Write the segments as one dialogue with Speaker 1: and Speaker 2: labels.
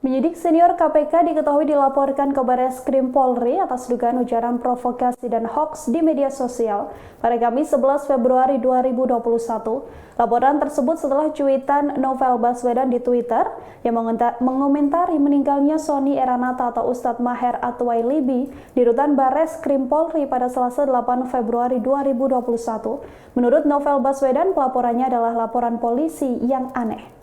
Speaker 1: Penyidik senior KPK diketahui dilaporkan ke Barreskrim Polri atas dugaan ujaran provokasi dan hoaks di media sosial pada Kamis 11 Februari 2021. Laporan tersebut setelah cuitan Novel Baswedan di Twitter yang mengomentari meninggalnya Sony Eranata atau Ustadz Maher At-Twailibi di rutan Barreskrim Polri pada Selasa 8 Februari 2021. Menurut Novel Baswedan, pelaporannya adalah laporan polisi yang aneh.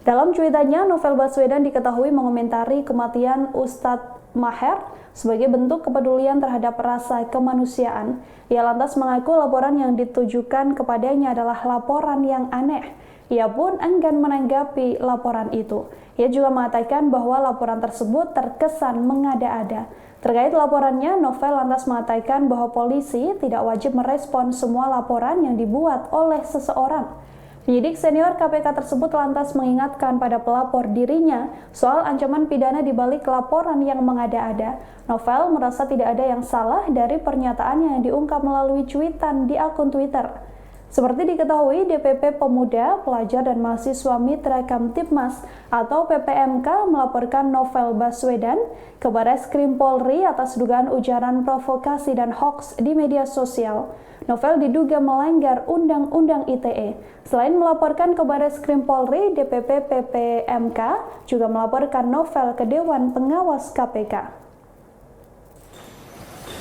Speaker 1: Dalam cuitannya, Novel Baswedan diketahui mengomentari kematian Ustadz Maher sebagai bentuk kepedulian terhadap rasa kemanusiaan. Ia lantas mengaku laporan yang ditujukan kepadanya adalah laporan yang aneh. Ia pun enggan menanggapi laporan itu. Ia juga mengatakan bahwa laporan tersebut terkesan mengada-ada. Terkait laporannya, Novel lantas mengatakan bahwa polisi tidak wajib merespon semua laporan yang dibuat oleh seseorang. Penyidik senior KPK tersebut lantas mengingatkan pada pelapor dirinya soal ancaman pidana di balik laporan yang mengada-ada. Novel merasa tidak ada yang salah dari pernyataan yang diungkap melalui cuitan di akun Twitter. Seperti diketahui, DPP Pemuda, Pelajar dan Mahasiswa Mitra Kamtibmas atau PPMK melaporkan Novel Baswedan ke Barreskrim Polri atas dugaan ujaran provokasi dan hoaks di media sosial. Novel diduga melanggar Undang-Undang ITE. Selain melaporkan ke Barreskrim Polri, DPP PPMK juga melaporkan Novel ke Dewan Pengawas KPK.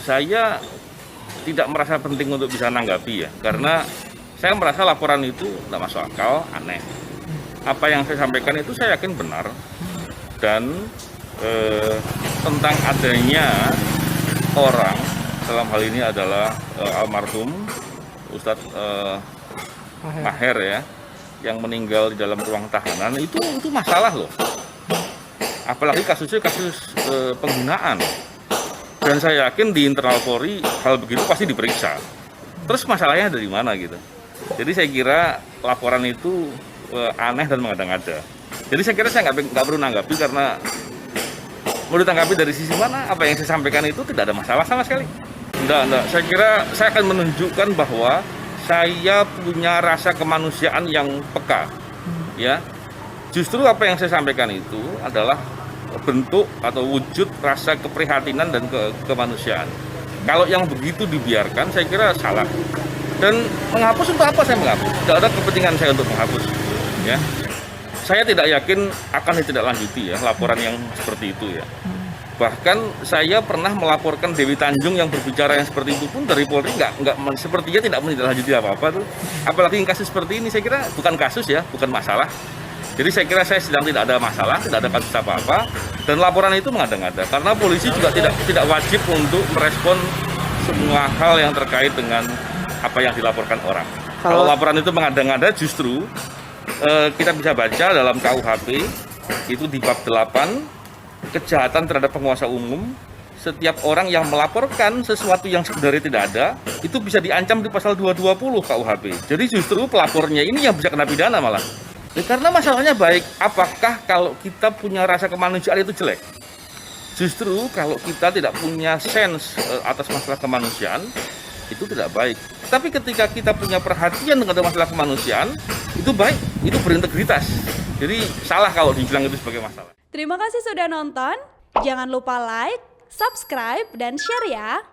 Speaker 2: Saya tidak merasa penting untuk bisa menanggapi ya, karena saya merasa laporan itu tidak masuk akal, aneh. Apa yang saya sampaikan itu saya yakin benar, dan tentang adanya orang, dalam hal ini adalah almarhum Ustadz Maher ya, yang meninggal di dalam ruang tahanan, itu masalah loh. Apalagi kasusnya kasus penghinaan. Dan saya yakin di internal Polri hal begitu pasti diperiksa. Terus masalahnya dari mana gitu. Jadi saya kira laporan itu aneh dan mengada-ngada. Jadi saya kira saya nggak perlu nanggapi, karena mau ditanggapi dari sisi mana, apa yang saya sampaikan itu tidak ada masalah sama sekali. Enggak. Saya kira saya akan menunjukkan bahwa saya punya rasa kemanusiaan yang peka. Ya, justru apa yang saya sampaikan itu adalah bentuk atau wujud rasa keprihatinan dan kemanusiaan. Kalau yang begitu dibiarkan, saya kira salah. Dan menghapus untuk apa saya menghapus? Tidak ada kepentingan saya untuk menghapus. Ya, saya tidak yakin akan ditindaklanjuti ya laporan yang seperti itu ya. Bahkan saya pernah melaporkan Dewi Tanjung yang berbicara yang seperti itu pun dari Polri sepertinya tidak menindaklanjuti apa-apa tuh. Apalagi yang kasus seperti ini, saya kira bukan kasus ya, bukan masalah. Jadi saya kira saya sedang tidak ada masalah, tidak ada kasus apa-apa, dan laporan itu mengada-ngada. Karena polisi juga tidak wajib untuk merespon semua hal yang terkait dengan apa yang dilaporkan orang. Kalau laporan itu mengada-ngada, justru kita bisa baca dalam KUHP itu di bab 8, kejahatan terhadap penguasa umum. Setiap orang yang melaporkan sesuatu yang sebenarnya tidak ada, itu bisa diancam di pasal 220 KUHP. Jadi justru pelapornya ini yang bisa kena pidana malah. Karena masalahnya baik, apakah kalau kita punya rasa kemanusiaan itu jelek? Justru kalau kita tidak punya sense atas masalah kemanusiaan, itu tidak baik. Tapi ketika kita punya perhatian dengan masalah kemanusiaan, itu baik, itu berintegritas. Jadi salah kalau dibilang itu sebagai masalah.
Speaker 1: Terima kasih sudah nonton. Jangan lupa like, subscribe, dan share ya.